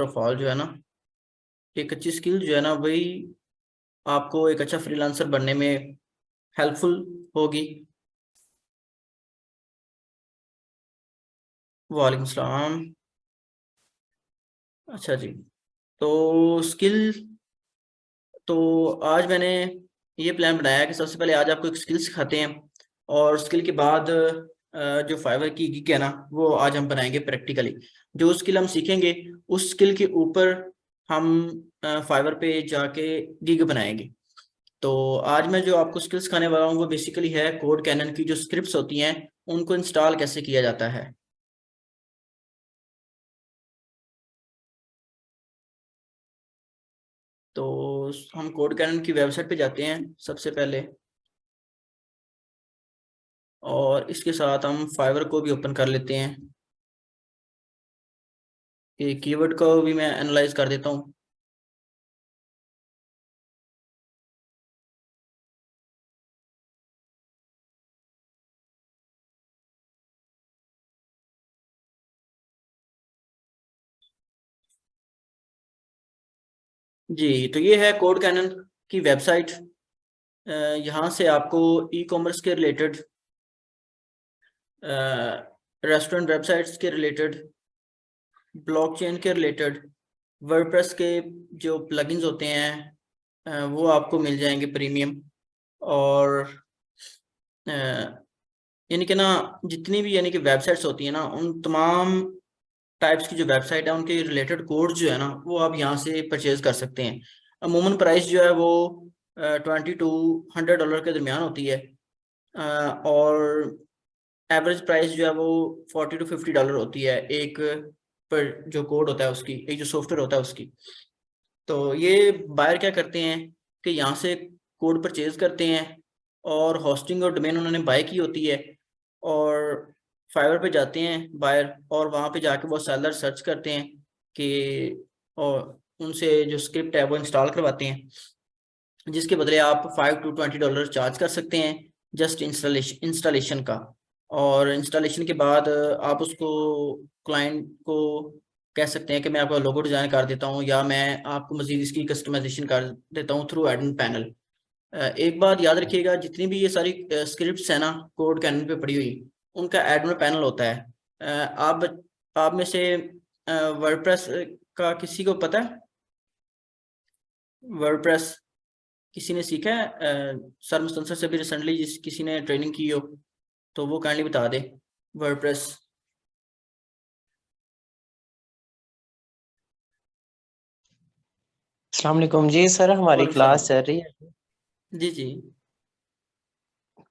Of all जो है ना, एक अच्छी स्किल जो है ना वही आपको एक अच्छा फ्रीलांसर बनने में हेल्पफुल होगी। वालेकुम सलाम। अच्छा जी। तो स्किल, तो आज मैंने ये प्लान बनाया कि सबसे पहले आज आपको एक स्किल सिखाते हैं और स्किल के बाद जो फाइवर की गिग है ना वो आज हम बनाएंगे प्रैक्टिकली। जो स्किल हम सीखेंगे उस स्किल के ऊपर हम फाइवर पे जाके गिग बनाएंगे। तो आज मैं जो आपको स्किल सिखाने वाला हूँ वो बेसिकली है कोड कैनन की जो स्क्रिप्ट्स होती हैं उनको इंस्टॉल कैसे किया जाता है। तो हम कोड कैनन की वेबसाइट पे जाते हैं सबसे पहले, और इसके साथ हम फाइवर को भी ओपन कर लेते हैं कि कीवर्ड को भी मैं एनालाइज कर देता हूँ। जी, तो ये है कोड कैनन की वेबसाइट। यहाँ से आपको ई कॉमर्स के रिलेटेड, रेस्टोरेंट वेबसाइट्स के रिलेटेड, ब्लॉकचेन के रिलेटेड, वर्डप्रेस के जो प्लगइन्स होते हैं वो आपको मिल जाएंगे प्रीमियम। और अ, यानी कि ना जितनी भी यानी कि वेबसाइट्स होती हैं ना उन तमाम टाइप्स की जो वेबसाइट है उनके रिलेटेड कोड जो है ना वो आप यहाँ से परचेज कर सकते हैं। अमूमन प्राइस जो है वो $20 to $100 के दरमियान होती है, और एवरेज प्राइस जो है वो $40 to $50 होती है एक पर जो कोड होता है उसकी, एक जो सॉफ्टवेयर होता है उसकी। तो ये बायर क्या करते हैं कि यहाँ से कोड परचेज करते हैं और होस्टिंग और डोमेन उन्होंने बाय की होती है, और फाइवर पे जाते हैं बायर और वहाँ पे जाके वो सेलर सर्च करते हैं कि, और उनसे जो स्क्रिप्ट है वो इंस्टॉल करवाते हैं, जिसके बदले आप $5 to $20 चार्ज कर सकते हैं जस्ट इंस्टॉलेशन का। और इंस्टॉलेशन के बाद आप उसको क्लाइंट को कह सकते हैं कि मैं आपका लोगो डिजाइन कर देता हूँ या मैं आपको मजीद इसकी कस्टमाइजेशन कर देता हूँ थ्रू एडमिन पैनल। एक बात याद रखिएगा, जितनी भी ये सारी स्क्रिप्ट्स है ना कोड कैनन पे पड़ी हुई उनका एडमिन पैनल होता है। आप में से वर्डप्रेस का किसी को पता है? वर्डप्रेस किसी ने सीखा है? सर मुस्तंसर से भी रिसेंटली जिस किसी ने ट्रेनिंग की हो तो वो काइंडली बता दे वर्डप्रेस। अस्सलाम वालेकुम जी सर, हमारी वालेकुम क्लास सलाम। चल रही है। जी जी।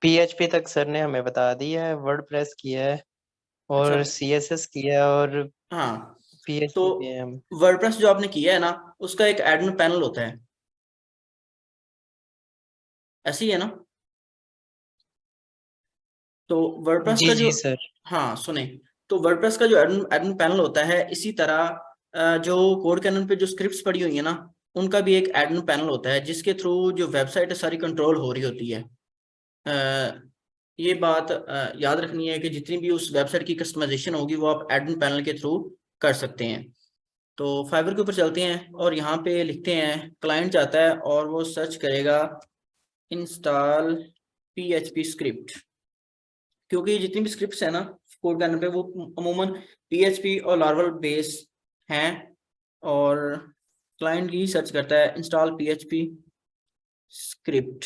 पीएचपी तक सर ने हमें बता दिया है, वर्डप्रेस किया है अच्छा। और सीएसएस किया है और हाँ, तो पीएचपी पे हैं हम। वर्डप्रेस जो आपने किया है ना उसका एक एडमिन पैनल होता है, ऐसी है ना? तो वर्डप्रेस जी का जो, जी सर। हाँ सुने, तो वर्डप्रेस का जो एडमिन पैनल होता है इसी तरह जो कोड कैनन पे जो स्क्रिप्ट्स पड़ी हुई है ना उनका भी एक एडमिन पैनल होता है जिसके थ्रू जो वेबसाइट है सारी कंट्रोल हो रही होती है। ये बात याद रखनी है कि जितनी भी उस वेबसाइट की कस्टमाइजेशन होगी वो आप एडमिन पैनल के थ्रू कर सकते हैं। तो फाइवर के ऊपर चलते हैं और यहाँ पे लिखते हैं, क्लाइंट जाता है और वो सर्च करेगा इंस्टॉल पीएचपी स्क्रिप्ट, क्योंकि जितनी भी स्क्रिप्ट्स है ना कोड कैनन पे वो अमूमन पीएचपी और लार्वल बेस हैं, और क्लाइंट ही सर्च करता है इंस्टॉल पीएचपी स्क्रिप्ट,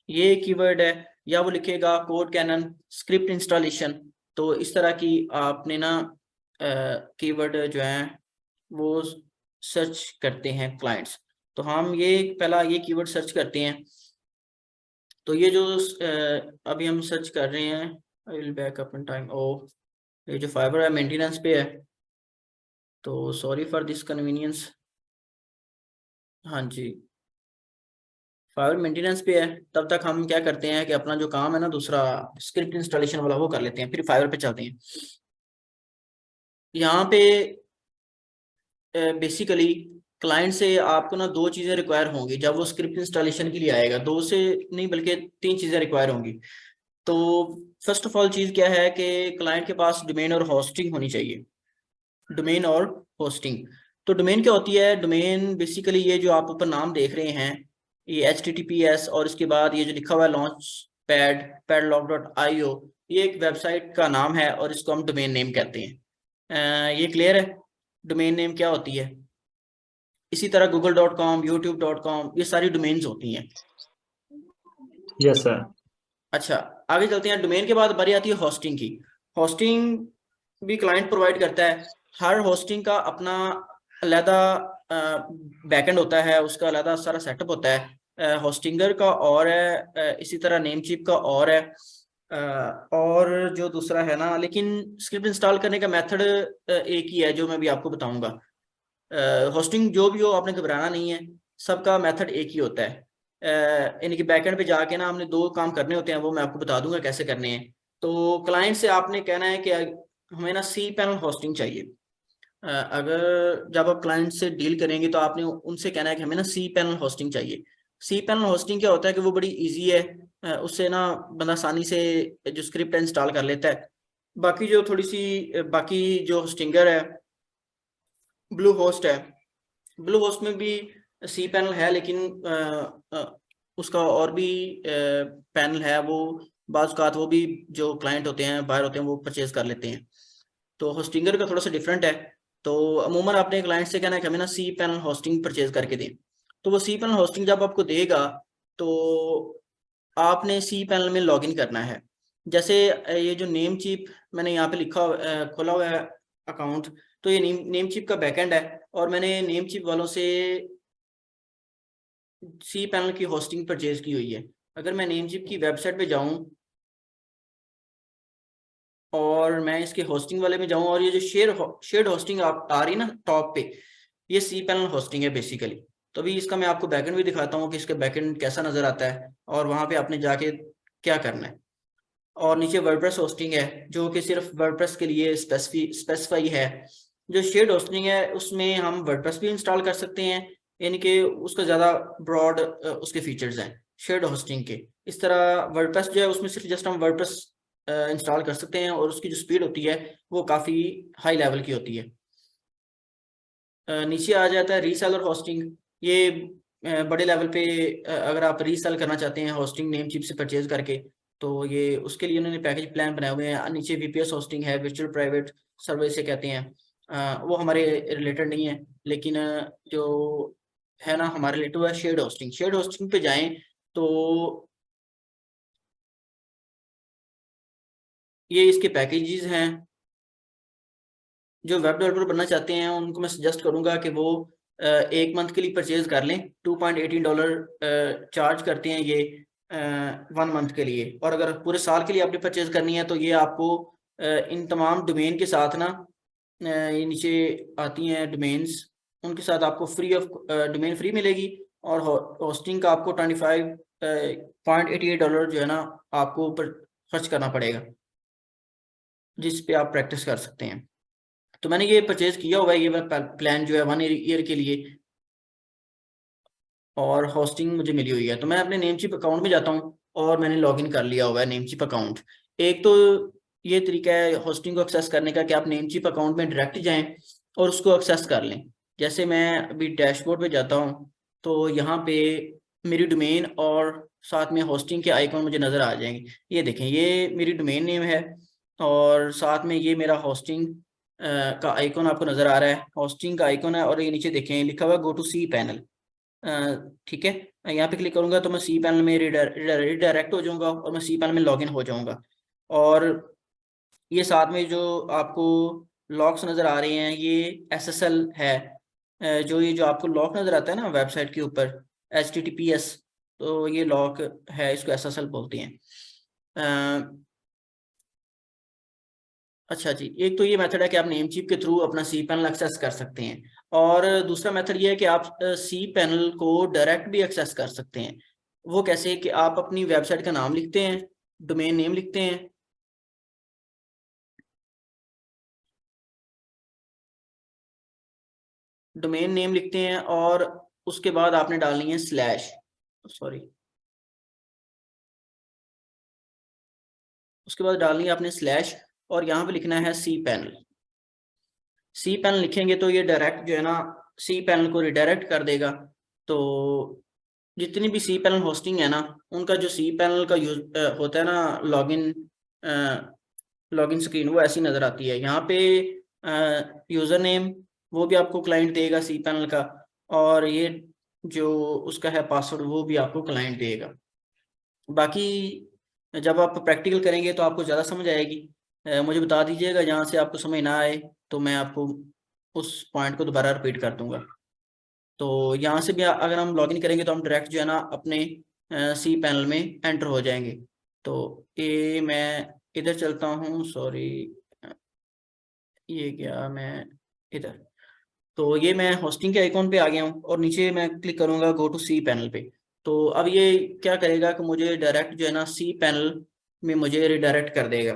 ये कीवर्ड है, या वो लिखेगा कोड कैनन स्क्रिप्ट इंस्टॉलेशन। तो इस तरह की आपने ना कीवर्ड जो है वो सर्च करते हैं क्लाइंट्स। तो हम ये पहला ये कीवर्ड सर्च करते हैं। तो ये जो अभी हम सर्च कर रहे हैं, I will back up in time. ओ, ये जो फाइबर है मेंटेनेंस पे है, तो सॉरी फॉर दिस कन्वीनियंस। हाँ जी, फाइबर मेंटेनेंस पे है। तब तक हम क्या करते हैं कि अपना जो काम है ना दूसरा स्क्रिप्ट इंस्टॉलेशन वाला वो कर लेते हैं, फिर फाइबर पे चलते हैं। यहाँ पे बेसिकली क्लाइंट से आपको ना दो चीज़ें रिक्वायर होंगी जब वो स्क्रिप्ट इंस्टॉलेशन के लिए आएगा, दो से नहीं बल्कि तीन चीज़ें रिक्वायर होंगी। तो फर्स्ट ऑफ ऑल चीज़ क्या है कि क्लाइंट के पास डोमेन और होस्टिंग होनी चाहिए। डोमेन और होस्टिंग, तो डोमेन क्या होती है? डोमेन बेसिकली ये जो आप ऊपर नाम देख रहे हैं, ये HTTPS और इसके बाद ये जो लिखा हुआ है लॉन्च पैड padlock.io, ये एक वेबसाइट का नाम है और इसको हम डोमेन नेम कहते हैं। ये क्लियर है डोमेन नेम क्या होती है? इसी तरह google.com, youtube.com, ये सारी डोमेन्स होती हैं। Yes sir. अच्छा, आगे चलते हैं। डोमेन के बाद बारी आती है होस्टिंग की। होस्टिंग भी क्लाइंट प्रोवाइड करता है। हर होस्टिंग का अपना अलग बैकएंड होता है, उसका अलग सारा सेटअप होता है। होस्टिंगर का और है, इसी तरह नेमचिप का और है, और जो दूसरा है ना, लेकिन स्क्रिप्ट इंस्टॉल करने का मेथड एक ही है जो मैं भी आपको बताऊंगा। होस्टिंग जो भी हो, आपने घबराना नहीं है, सबका मेथड एक ही होता है। इनके बैकएंड पे जाके ना हमने दो काम करने होते हैं, वो मैं आपको बता दूंगा कैसे करने हैं। तो क्लाइंट से आपने कहना है कि हमें ना सी पैनल होस्टिंग चाहिए। अगर जब आप क्लाइंट से डील करेंगे तो आपने उनसे कहना है कि हमें ना सी पैनल होस्टिंग चाहिए। सी पैनल होस्टिंग क्या होता है कि वो बड़ी इजी है, उससे ना बंदा आसानी से जो स्क्रिप्ट इंस्टॉल कर लेता है। बाकी जो थोड़ी सी बाकी जो होस्टिंगर है, ब्लू होस्ट है, ब्लू होस्ट में भी सी पैनल है, लेकिन उसका और भी पैनल है, वो बाज़ औक़ात वो भी जो क्लाइंट होते हैं बाहर होते हैं वो परचेज कर लेते हैं। तो होस्टिंगर का थोड़ा सा डिफरेंट है। तो अमूमन आपने क्लाइंट से कहना है कि हमें ना सी पैनल होस्टिंग परचेज करके दें। तो वो सी पैनल होस्टिंग जब आपको देगा तो आपने सी पैनल में लॉगिन करना है। जैसे ये जो नेम चिप मैंने यहाँ पे लिखा खोला हुआ है अकाउंट, तो ये नेम चिप का बैकएंड है और मैंने नेम चिप वालों से सी पैनल की होस्टिंग परचेज की हुई है। अगर मैं नेम चिप की वेबसाइट पे जाऊं और मैं इसके होस्टिंग वाले में जाऊं, और ये जो शेयर्ड होस्टिंग आप आ रही है ना टॉप पे, ये सी पैनल होस्टिंग है बेसिकली। तो अभी इसका मैं आपको बैकएंड भी दिखाता हूँ कि इसका बैकएंड कैसा नजर आता है और वहां पे आपने जाके क्या करना है। और नीचे वर्डप्रेस होस्टिंग है जो कि सिर्फ वर्डप्रेस के लिए स्पेसिफाई है। जो शेयर्ड होस्टिंग है उसमें हम वर्डप्रेस भी इंस्टॉल कर सकते हैं, यानी कि उसका ज़्यादा ब्रॉड उसके फीचर्स हैं शेयर्ड होस्टिंग के। इस तरह वर्डप्रेस जो है उसमें सिर्फ जस्ट हम वर्डप्रेस इंस्टॉल कर सकते हैं और उसकी जो स्पीड होती है वो काफ़ी हाई लेवल की होती है। नीचे आ जाता है रीसेलर होस्टिंग। ये बड़े लेवल पे अगर आप रीसेल करना चाहते हैं होस्टिंग नेम चिप से परचेज करके, तो ये उसके लिए उन्होंने पैकेज प्लान बनाए हुए हैं। नीचे VPS होस्टिंग है, वर्चुअल प्राइवेट सर्वर से कहते हैं। वो हमारे रिलेटेड नहीं है, लेकिन जो है ना हमारे रिलेटेड है शेयर्ड होस्टिंग। शेयर्ड होस्टिंग पे जाएं तो ये इसके पैकेजेस हैं। जो वेब डेवलपर बनना चाहते हैं उनको मैं सजेस्ट करूंगा कि वो एक मंथ के लिए परचेज कर लें। $2.18 चार्ज करते हैं ये 1 मंथ के लिए। और अगर पूरे साल के लिए आपने परचेज करनी है तो ये आपको इन तमाम डोमेन के साथ ना ये नीचे आती हैं डोमेन्स, उनके साथ आपको फ्री ऑफ डोमेन फ्री मिलेगी। और होस्टिंग का आपको $25.88 जो है ना आपको ऊपर खर्च करना पड़ेगा, जिस पे आप प्रैक्टिस कर सकते हैं। तो मैंने ये परचेज किया हुआ है, ये प्लान जो है 1 ईयर के लिए, और होस्टिंग मुझे मिली हुई है। तो मैं अपने नेमचिप अकाउंट में जाता हूँ और मैंने लॉगिन कर लिया हुआ है नेमचिप अकाउंट। एक तो ये तरीका है होस्टिंग को एक्सेस करने का कि आप नेमचिप अकाउंट में डायरेक्ट जाएं और उसको एक्सेस कर लें। जैसे मैं अभी डैशबोर्ड पे जाता हूँ तो यहाँ पे मेरी डोमेन और साथ में होस्टिंग के आइकॉन मुझे नज़र आ जाएंगे। ये देखें, ये मेरी डोमेन नेम है और साथ में ये मेरा होस्टिंग का आइकॉन आपको नज़र आ रहा है, होस्टिंग का आइकॉन है। और ये नीचे देखें लिखा हुआ है गो टू सी पैनल। ठीक है, मैं यहाँ पे क्लिक करूंगा तो मैं सी पैनल में रिडायरेक्ट हो जाऊंगा और मैं सी पैनल में लॉगिन हो जाऊंगा। और ये साथ में जो आपको लॉक्स नज़र आ रहे हैं ये SSL है। जो ये जो आपको लॉक नज़र आता है ना वेबसाइट के ऊपर HTTPS, तो ये लॉक है, इसको SSL बोलते हैं। अच्छा जी, एक तो ये मेथड है कि आप नेमचिप के थ्रू अपना सी पैनल एक्सेस कर सकते हैं। और दूसरा मेथड ये है कि आप सी पैनल को डायरेक्ट भी एक्सेस कर सकते हैं। वो कैसे कि आप अपनी वेबसाइट का नाम लिखते हैं, डोमेन नेम लिखते हैं, डोमेन नेम लिखते हैं और उसके बाद आपने डालनी है स्लैश, सॉरी, उसके बाद डालनी है आपने स्लैश और यहाँ पे लिखना है सी पैनल। सी पैनल लिखेंगे तो ये डायरेक्ट जो है ना सी पैनल को रिडायरेक्ट कर देगा। तो जितनी भी सी पैनल होस्टिंग है ना, उनका जो सी पैनल का यूज होता है ना, लॉगिन स्क्रीन वो ऐसी नज़र आती है। यहाँ पे यूज़र नेम वो भी आपको क्लाइंट देगा सी पैनल का, और ये जो उसका है पासवर्ड वो भी आपको क्लाइंट देगा। बाकी जब आप प्रैक्टिकल करेंगे तो आपको ज़्यादा समझ आएगी। मुझे बता दीजिएगा जहाँ से आपको समझ ना आए, तो मैं आपको उस पॉइंट को दोबारा रिपीट कर दूंगा। तो यहाँ से भी अगर हम लॉगिन करेंगे तो हम डायरेक्ट जो है ना अपने सी पैनल में एंटर हो जाएंगे। तो ये मैं इधर चलता हूँ, सॉरी ये क्या, मैं इधर, तो ये मैं होस्टिंग के आइकॉन पे आ गया हूँ और नीचे मैं क्लिक करूंगा गो टू सी पैनल पे। तो अब ये क्या करेगा कि मुझे डायरेक्ट जो है ना सी पैनल में मुझे रिडायरेक्ट कर देगा।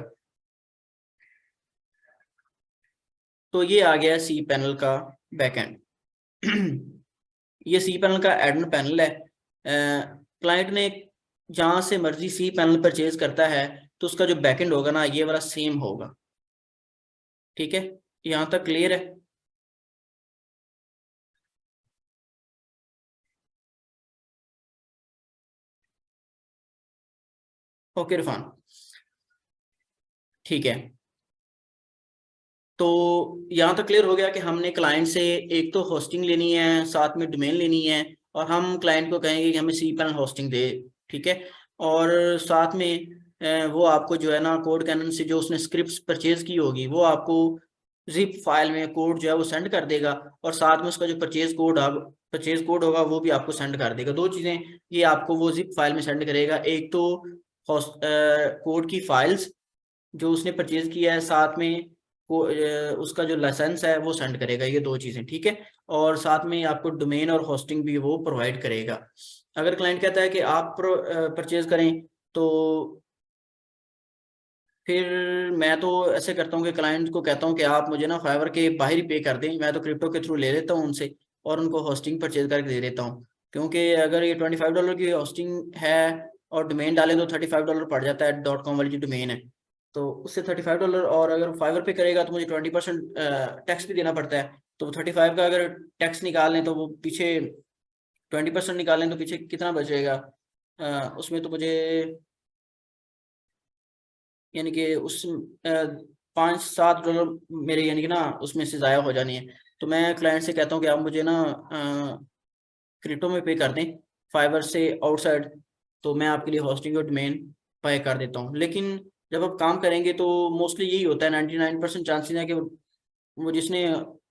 तो ये आ गया सी पैनल का बैकएंड। ये सी पैनल का एडमिन पैनल है। क्लाइंट ने जहाँ से मर्जी सी पैनल परचेज करता है तो उसका जो बैकएंड होगा ना ये वाला सेम होगा। ठीक है, यहाँ तक क्लियर है? ओके इरफान, ठीक है। तो यहाँ तो क्लियर हो गया कि हमने क्लाइंट से एक तो होस्टिंग लेनी है, साथ में डोमेन लेनी है, और हम क्लाइंट को कहेंगे कि हमें सी पैनल होस्टिंग दे। ठीक है, और साथ में वो आपको जो है ना कोड कैनन से जो उसने स्क्रिप्ट परचेज की होगी वो आपको जिप फाइल में कोड जो है वो सेंड कर देगा, और साथ में उसका जो परचेज कोड होगा वो भी आपको सेंड कर देगा। दो चीज़ें ये आपको वो जिप फाइल में सेंड करेगा, एक तो कोड की फाइल्स जो उसने परचेज किया है, साथ में उसका जो लाइसेंस है वो सेंड करेगा, ये दो चीज़ें। ठीक है, और साथ में आपको डोमेन और होस्टिंग भी वो प्रोवाइड करेगा। अगर क्लाइंट कहता है कि आप परचेज करें तो फिर मैं तो ऐसे करता हूँ कि क्लाइंट को कहता हूँ कि आप मुझे ना फाइवर के बाहर ही पे कर दें, मैं तो क्रिप्टो के थ्रू ले लेता हूँ उनसे और उनको होस्टिंग परचेज करके दे देता हूँ। क्योंकि अगर ये $25 की होस्टिंग है और डोमेन डालें तो $35 पड़ जाता है, .com वाली जो डोमेन है, तो उससे $35। और अगर फाइवर पे करेगा तो मुझे 20% टैक्स भी देना पड़ता है। तो 35 का अगर टैक्स निकालें तो वो पीछे 20% निकालें तो पीछे कितना बचेगा? उसमें तो मुझे यानी कि उस $5-7 मेरे यानी कि ना उसमें से ज़ाया हो जानी है। तो मैं क्लाइंट से कहता हूँ कि आप मुझे ना क्रिप्टो में पे कर दें फाइवर से आउटसाइड, तो मैं आपके लिए होस्टिंग और डोमेन पे कर देता हूँ। लेकिन जब आप काम करेंगे तो मोस्टली यही होता है, 99% चांसेस है कि वो जिसने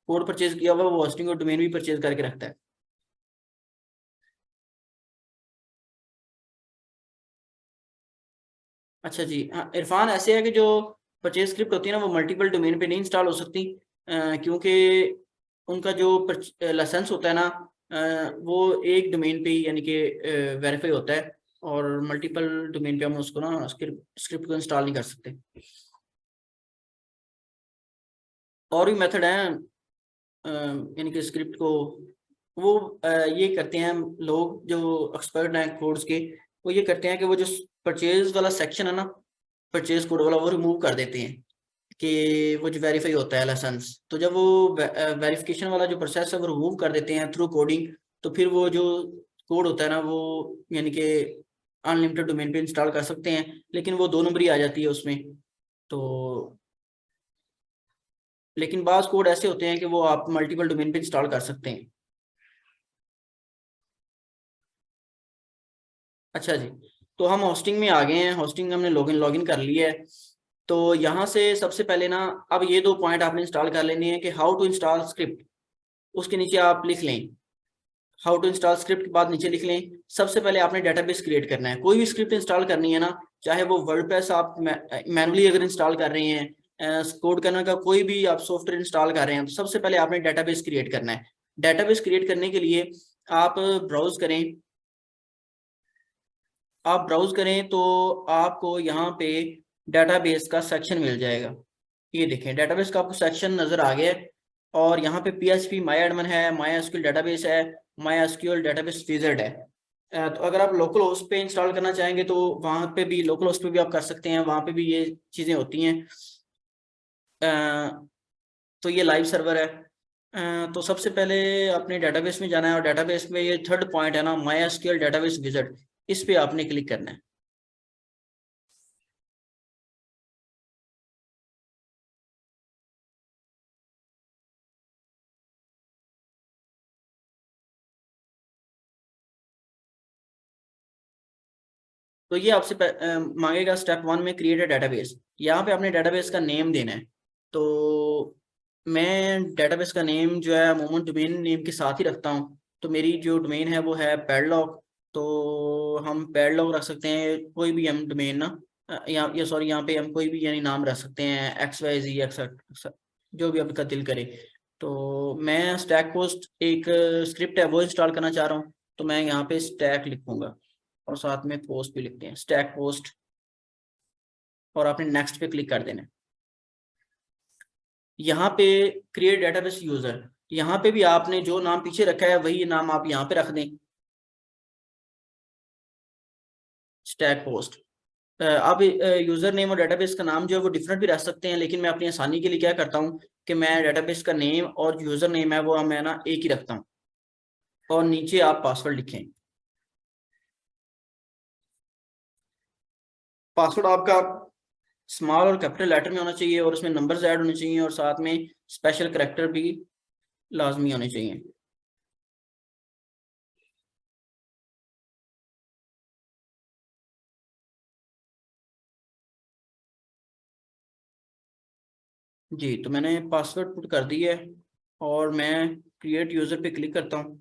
कोड परचेज किया हुआ वो होस्टिंग और डोमेन भी परचेज करके रखता है। अच्छा जी, हाँ इरफान, ऐसे है कि जो परचेज स्क्रिप्ट होती है ना वो मल्टीपल डोमेन पे नहीं इंस्टॉल हो सकती, क्योंकि उनका जो लाइसेंस होता है ना वो एक डोमेन पे ही यानी कि वेरीफाई होता है, और मल्टीपल डोमेन पे हम उसको ना स्क्रिप्ट को इंस्टॉल नहीं कर सकते। और भी मेथड हैं यानी कि स्क्रिप्ट को वो ये करते हैं लोग जो एक्सपर्ट हैं कोड्स के, वो ये करते हैं कि वो जो परचेज वाला सेक्शन है ना, परचेज कोड वाला, वो रिमूव कर देते हैं कि वो जो वेरीफाई होता है लाइसेंस। तो जब वो वेरिफिकेशन वाला जो प्रोसेस है वो रिमूव कर देते हैं थ्रू कोडिंग, तो फिर वो जो कोड होता है ना वो यानी कि अनलिमिटेड डोमेन पे इंस्टॉल कर सकते हैं, लेकिन वो 2 नंबरी आ जाती है उसमें। तो लेकिन बाज़ कोड ऐसे होते हैं कि वो आप मल्टीपल डोमेन पे इंस्टॉल कर सकते हैं। अच्छा जी, तो हम होस्टिंग में आ गए हैं, होस्टिंग हमने लॉगिन कर लिया है। तो यहाँ से सबसे पहले ना अब ये 2 पॉइंट आपने इंस्टॉल कर लेने हैं कि हाउ टू इंस्टॉल स्क्रिप्ट। उसके नीचे आप लिख लें हाउ टू इंस्टॉल स्क्रिप्ट, के बाद नीचे लिख लें सबसे पहले आपने डेटाबेस क्रिएट करना है। कोई भी स्क्रिप्ट इंस्टॉल करनी है ना, चाहे वो वर्डप्रेस आप मैनुअली अगर इंस्टॉल कर रहे हैं, कोड करने का कोई भी आप सॉफ्टवेयर इंस्टॉल कर रहे हैं, तो सबसे पहले आपने डेटाबेस क्रिएट करना है। डेटाबेस क्रिएट करने के लिए आप ब्राउज करें तो आपको यहाँ पे डेटाबेस का सेक्शन मिल जाएगा। ये देखें डेटाबेस का आपको सेक्शन नजर आ गया है, और यहाँ पे PHP माई एडमिन है, MySQL डेटाबेस है, MySQL डेटाबेस विजार्ड है। तो अगर आप लोकल होस्ट पे इंस्टॉल करना चाहेंगे तो वहाँ पे भी लोकल होस्ट पे भी आप कर सकते हैं, वहाँ पे भी ये चीज़ें होती हैं। तो ये लाइव सर्वर है। तो सबसे पहले अपने डेटाबेस में जाना है और डेटाबेस में ये थर्ड पॉइंट है ना, MySQL डेटाबेस विजिट, इस पे आपने क्लिक करना है। तो ये आपसे मांगेगा स्टेप 1 में क्रिएट अ डेटाबेस। यहाँ पे आपने डेटाबेस का नेम देना है। तो मैं डेटाबेस का नेम जो है अमूमन डोमेन नेम के साथ ही रखता हूँ। तो मेरी जो डोमेन है वो है पैडलॉक। तो हम पैडलॉक रख सकते हैं, कोई भी हम डोमेन ना, या सॉरी, यहाँ पे हम कोई भी यानी नाम रख सकते हैं, XYZ एक्सेट्रा, जो भी आपका दिल करे। तो मैं स्टैक पोस्ट एक स्क्रिप्ट है वो इंस्टॉल करना चाह रहा हूँ। तो मैं यहाँ पे स्टैक लिखूंगा और साथ में पोस्ट भी लिखते हैं, स्टैक पोस्ट, और आपने नेक्स्ट पे क्लिक कर देना है। यहाँ पे क्रिएट डेटाबेस यूजर, यहाँ पे भी आपने जो नाम पीछे रखा है वही नाम आप यहाँ पे रख दें, स्टैक पोस्ट। आप यूजर नेम और डेटाबेस का नाम जो है वो डिफरेंट भी रख सकते हैं, लेकिन मैं अपनी आसानी के लिए क्या करता हूँ कि मैं डेटाबेस का नेम और यूजर नेम है वो मैं ना एक ही रखता हूँ, और नीचे आप पासवर्ड लिखें। पासवर्ड आपका स्मॉल और कैपिटल लेटर में होना चाहिए, और उसमें नंबर्स ऐड होने चाहिए, और साथ में स्पेशल करैक्टर भी लाजमी होने चाहिए। जी, तो मैंने पासवर्ड पुट कर दी है और मैं क्रिएट यूज़र पे क्लिक करता हूँ।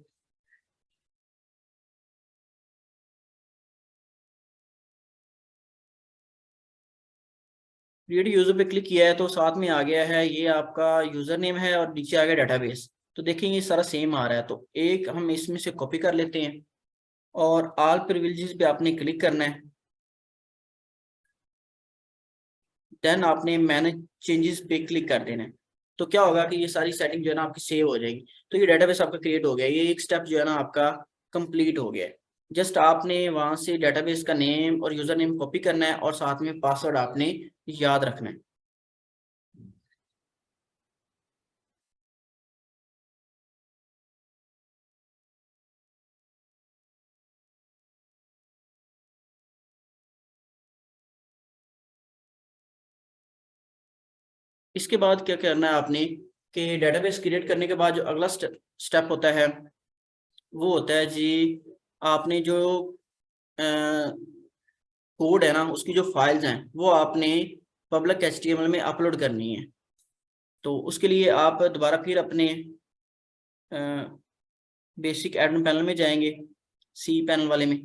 क्रिएट यूज़र पे क्लिक किया है तो साथ में आ गया है ये आपका यूज़र नेम है और नीचे आ गया डेटाबेस। तो देखेंगे सारा सेम आ रहा है, तो एक हम इसमें से कॉपी कर लेते हैं और ऑल प्रिविलेजेस पे आपने क्लिक करना है। देन आपने मैनेज चेंजेस पे क्लिक कर देना है। तो क्या होगा कि ये सारी सेटिंग जो है ना आपकी सेव हो जाएगी। तो ये डेटाबेस आपका क्रिएट हो गया, ये एक स्टेप जो है ना आपका कंप्लीट हो गया है। जस्ट आपने वहां से डेटाबेस का नेम और यूजर नेम कॉपी करना है और साथ में पासवर्ड आपने याद रखना है। इसके बाद क्या करना है आपने कि डेटाबेस क्रिएट करने के बाद जो अगला स्टेप होता है वो होता है जी, आपने जो कोड है ना उसकी जो फाइल्स हैं वो आपने पब्लिक HTML में अपलोड करनी है। तो उसके लिए आप दोबारा फिर अपने बेसिक एडमिन पैनल में जाएंगे, सी पैनल वाले में।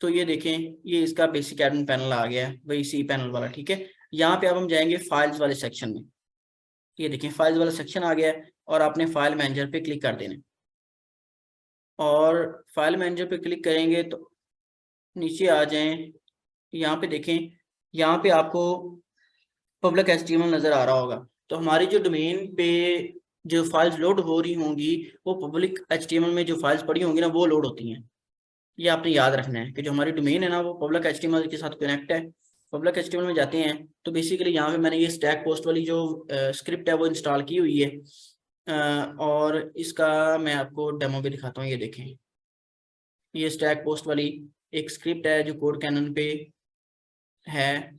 तो ये देखें, ये इसका बेसिक एडमिन पैनल आ गया है, वही सी पैनल वाला, ठीक है। यहाँ पे अब हम जाएंगे फाइल्स वाले सेक्शन में। ये देखें फाइल्स वाला सेक्शन आ गया है और आपने फाइल मैनेजर पे क्लिक कर देना है। और फाइल मैनेजर पे क्लिक करेंगे तो नीचे आ जाएं, यहाँ पे देखें, यहाँ पे आपको पब्लिक HTML नज़र आ रहा होगा। तो हमारी जो डोमेन पे जो फाइल्स लोड हो रही होंगी वो पब्लिक HTML में जो फाइल्स पड़ी होंगी ना वो लोड होती हैं। ये आपने याद रखना है कि जो हमारी डोमेन है ना वो पब्लिक HTML के साथ कनेक्ट है। पब्लिक HTML में जाते हैं तो बेसिकली यहाँ पे मैंने ये स्टैक पोस्ट वाली जो स्क्रिप्ट है वो इंस्टॉल की हुई है। और इसका मैं आपको डेमो भी दिखाता हूँ। ये देखें, ये स्टैक पोस्ट वाली एक स्क्रिप्ट है जो कोड कैनन पे है,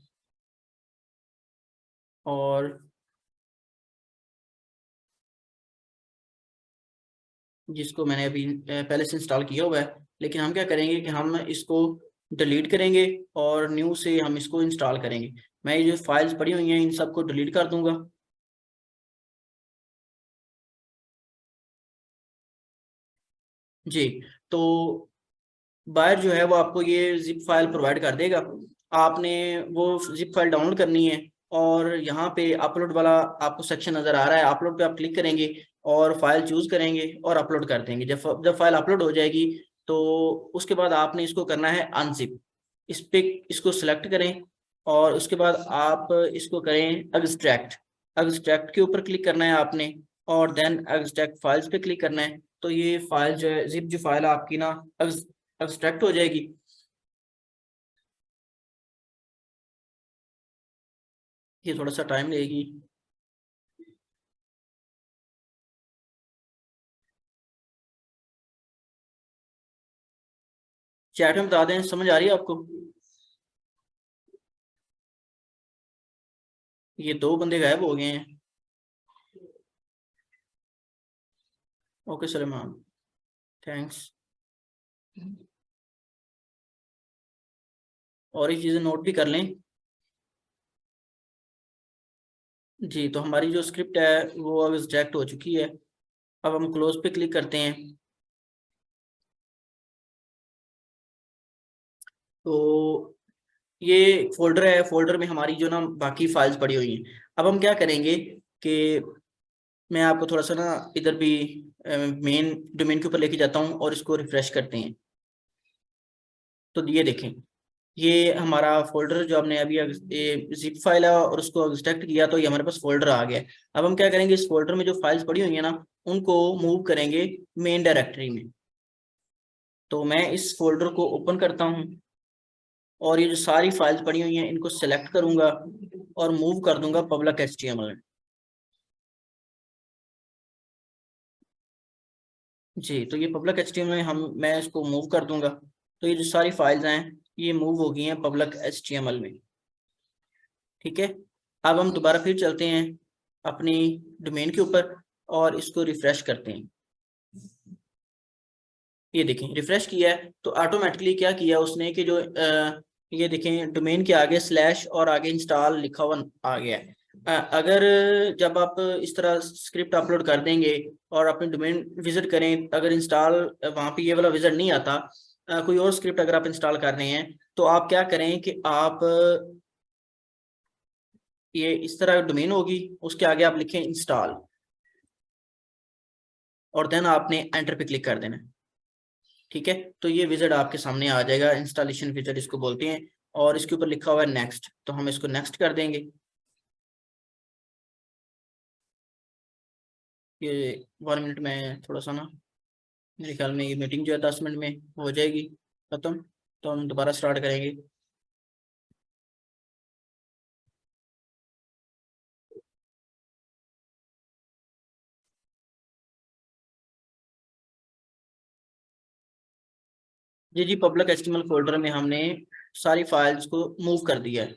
और जिसको मैंने अभी पहले से इंस्टॉल किया हुआ है। लेकिन हम क्या करेंगे कि हम इसको डिलीट करेंगे और न्यू से हम इसको इंस्टॉल करेंगे। मैं ये जो फाइल्स पड़ी हुई हैं इन सबको डिलीट कर दूंगा। जी, तो बायर जो है वो आपको ये जिप फाइल प्रोवाइड कर देगा। आपने वो जिप फाइल डाउनलोड करनी है और यहाँ पे अपलोड वाला आपको सेक्शन नज़र आ रहा है, अपलोड पे आप क्लिक करेंगे और फाइल चूज करेंगे और अपलोड कर देंगे। जब फाइल अपलोड हो जाएगी तो उसके बाद आपने इसको करना है अनजिप। इस पे इसको सिलेक्ट करें और उसके बाद आप इसको करें एक्सट्रैक्ट। एक्सट्रैक्ट के ऊपर क्लिक करना है आपने और देन एक्सट्रैक्ट फाइल्स पे क्लिक करना है। तो ये फाइल जो है जिप जो फाइल है आपकी ना एक्सट्रैक्ट हो जाएगी। ये थोड़ा सा टाइम लेगी। चैट में बता दें, समझ आ रही है आपको? ये 2 बंदे गायब हो गए हैं। Okay Suleman, thanks. और ये चीज़ें नोट भी कर लें। जी, तो हमारी जो स्क्रिप्ट है वो अब एक्सट्रैक्ट हो चुकी है। अब हम क्लोज पे क्लिक करते हैं। तो ये फोल्डर है, फोल्डर में हमारी जो ना बाकी फाइल्स पड़ी हुई हैं। अब हम क्या करेंगे कि मैं आपको थोड़ा सा ना इधर भी मेन डोमेन के ऊपर लेके जाता हूँ और इसको रिफ्रेश करते हैं। तो ये देखें, ये हमारा फोल्डर जो हमने अभी जिप फाइल है और उसको एक्सट्रैक्ट किया तो ये हमारे पास फोल्डर आ गया। अब हम क्या करेंगे, इस फोल्डर में जो फाइल्स पड़ी हुई है ना उनको मूव करेंगे मेन डायरेक्टरी में। तो मैं इस फोल्डर को ओपन करता हूँ और ये जो सारी फाइल्स पड़ी हुई हैं इनको सेलेक्ट करूंगा और मूव कर दूंगा पब्लिक HTML में। जी, तो ये पब्लिक HTML में मैं इसको मूव कर दूंगा। तो ये जो सारी फाइल्स हैं ये मूव हो गई हैं पब्लिक HTML में। ठीक है, अब हम दोबारा फिर चलते हैं अपनी डोमेन के ऊपर और इसको रिफ्रेश करते हैं। ये देखें, रिफ्रेश किया है तो ऑटोमेटिकली क्या किया उसने कि जो ये देखें डोमेन के आगे स्लैश और आगे इंस्टॉल लिखा हुआ आ गया है। अगर जब आप इस तरह स्क्रिप्ट अपलोड कर देंगे और अपनी डोमेन विजिट करें, अगर इंस्टॉल वहाँ पे ये वाला विजिट नहीं आता, कोई और स्क्रिप्ट अगर आप इंस्टॉल कर रहे हैं तो आप क्या करें कि आप ये इस तरह डोमेन होगी, उसके आगे आप लिखें इंस्टॉल और देन आपने एंटर पे क्लिक कर देना है। ठीक है, तो ये विजिट आपके सामने आ जाएगा, इंस्टॉलेशन विजिट इसको बोलते हैं, और इसके ऊपर लिखा हुआ है नेक्स्ट, तो हम इसको नेक्स्ट कर देंगे। ये 1 मिनट में थोड़ा सा ना, मेरे ख्याल में ये मीटिंग जो है 10 मिनट में हो जाएगी खत्म, तो हम दोबारा स्टार्ट करेंगे। जी, पब्लिक HTML फोल्डर में हमने सारी फाइल्स को मूव कर दिया है।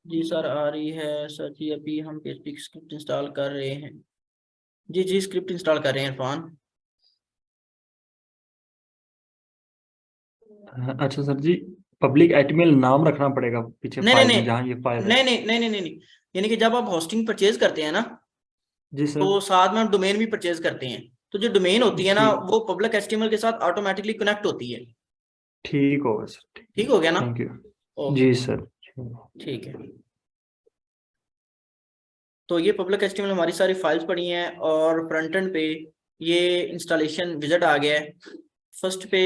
जी सर, आ रही है सर जी, अभी हम PHP स्क्रिप्ट इंस्टॉल कर रहे हैं। जी स्क्रिप्ट इंस्टॉल कर रहे हैं इरफान। अच्छा सर जी, पब्लिक HTML नाम रखना पड़ेगा पीछे नहीं नहीं फाइल में नहीं जहाँ ये फाइल है। नहीं नहीं नहीं नहीं नहीं नहीं, यानी कि जब आप होस्टिंग परचेज करते हैं ना जी सर। तो साथ में हम डोमेन भी परचेज करते हैं, तो जो डोमेन होती है ना ठीक, वो पब्लिक HTML के साथ ऑटोमेटिकली कनेक्ट होती है। ठीक होगा सर। ठीक हो गया ना? Thank you. Okay, ji sir. ठीक है। तो ये पब्लिक HTML हमारी सारी फाइल्स पड़ी हैं और फ्रंट एंड पे ये इंस्टॉलेशन विजिट आ गया है। फर्स्ट पे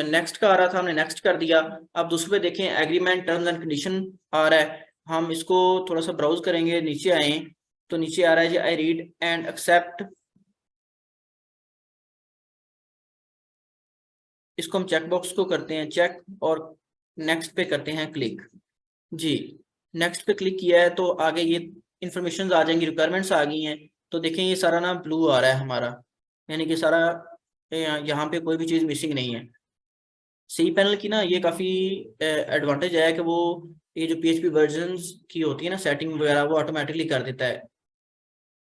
नेक्स्ट का आ रहा था, हमने नेक्स्ट कर दिया। अब दूसरे पे देखें एग्रीमेंट टर्म्स एंड कंडीशन आ रहा है, हम इसको थोड़ा सा ब्राउज करेंगे, नीचे आए तो नीचे आ रहा है जी आई रीड एंड एक्सेप्ट। इसको हम चेक बॉक्स को करते हैं चेक और नेक्स्ट पे करते हैं क्लिक। जी, नेक्स्ट पे क्लिक किया है तो आगे ये इंफॉर्मेशन आ जाएंगी, रिक्वायरमेंट्स आ गई हैं। तो देखें ये सारा ना ब्लू आ रहा है हमारा, यानी कि सारा यहाँ पे कोई भी चीज़ मिसिंग नहीं है। सी पैनल की ना ये काफ़ी एडवांटेज है कि वो ये जो PHP वर्जन्स की होती है ना सेटिंग वगैरह वो ऑटोमेटिकली कर देता है।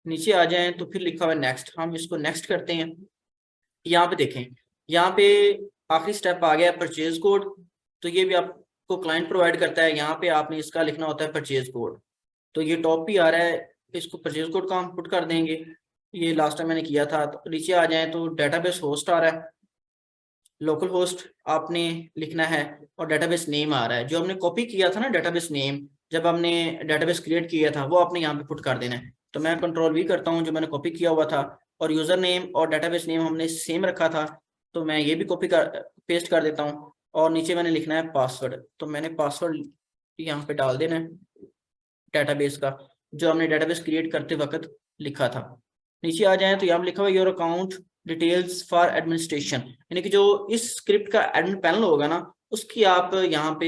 नीचे आ जाएं तो फिर लिखा हुआ है नेक्स्ट, हम इसको नेक्स्ट करते हैं। यहाँ पे देखें, यहाँ पे आखिरी स्टेप आ गया परचेज कोड, तो ये भी आपको क्लाइंट प्रोवाइड करता है। यहाँ पे आपने इसका लिखना होता है परचेज कोड, तो ये टॉप भी आ रहा है, इसको परचेज कोड का हम पुट कर देंगे, ये लास्ट टाइम मैंने किया था। तो नीचे आ जाए तो डेटाबेस होस्ट आ रहा है, लोकल होस्ट आपने लिखना है और डेटाबेस नेम आ रहा है। जो हमने कॉपी किया था ना डेटाबेस नेम, जब हमने डेटाबेस क्रिएट किया था वो आपने यहाँ पे पुट कर देना है। तो मैं कंट्रोल V करता हूँ जो मैंने कॉपी किया हुआ था, और यूजर नेम और डेटाबेस नेम हमने सेम रखा था, तो मैं ये भी कॉपी कर पेस्ट कर देता हूँ। और नीचे मैंने लिखना है पासवर्ड, तो मैंने पासवर्ड यहाँ पे डाल देना है डेटाबेस का, जो हमने डेटाबेस क्रिएट करते वक्त लिखा था। नीचे आ जाए तो यहाँ लिखा हुआ your account details for administration, यानी कि जो इस स्क्रिप्ट का एडमिन पैनल होगा ना उसकी आप यहाँ पे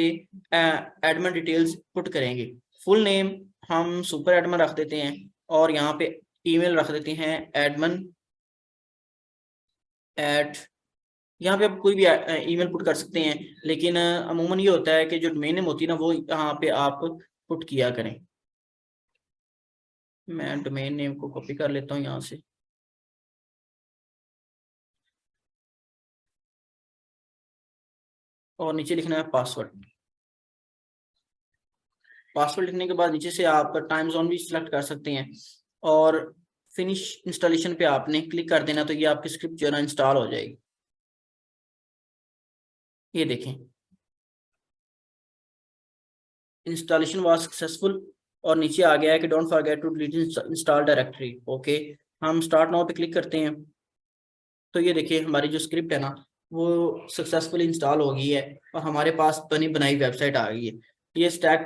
एडमिन डिटेल्स पुट करेंगे। फुल नेम हम सुपर एडमिन रख देते हैं और यहाँ पे ईमेल रख देते हैं admin @ यहाँ पे आप कोई भी ईमेल पुट कर सकते हैं, लेकिन अमूमन ये होता है कि जो डोमेन नेम होती है ना वो यहाँ पे आप पुट किया करें। मैं डोमेन नेम को कॉपी कर लेता हूँ यहाँ से, और नीचे लिखना है पासवर्ड। पासवर्ड लिखने के बाद नीचे से आप टाइम जोन भी सिलेक्ट कर सकते हैं, और फिनिश इंस्टॉलेशन पे आपने क्लिक कर देना, तो ये आपकी स्क्रिप्ट जो है ना इंस्टॉल हो जाएगी। ये देखें, इंस्टॉलेशन वाज सक्सेसफुल, और नीचे आ गया है कि don't forget to delete install directory. Okay, हम स्टार्ट नाउ पे क्लिक करते हैं, तो ये देखिए हमारी जो स्क्रिप्ट है ना वो सक्सेसफुली इंस्टॉल हो गई है, और हमारे पास बनी बनाई वेबसाइट आ गई है। ये स्टैक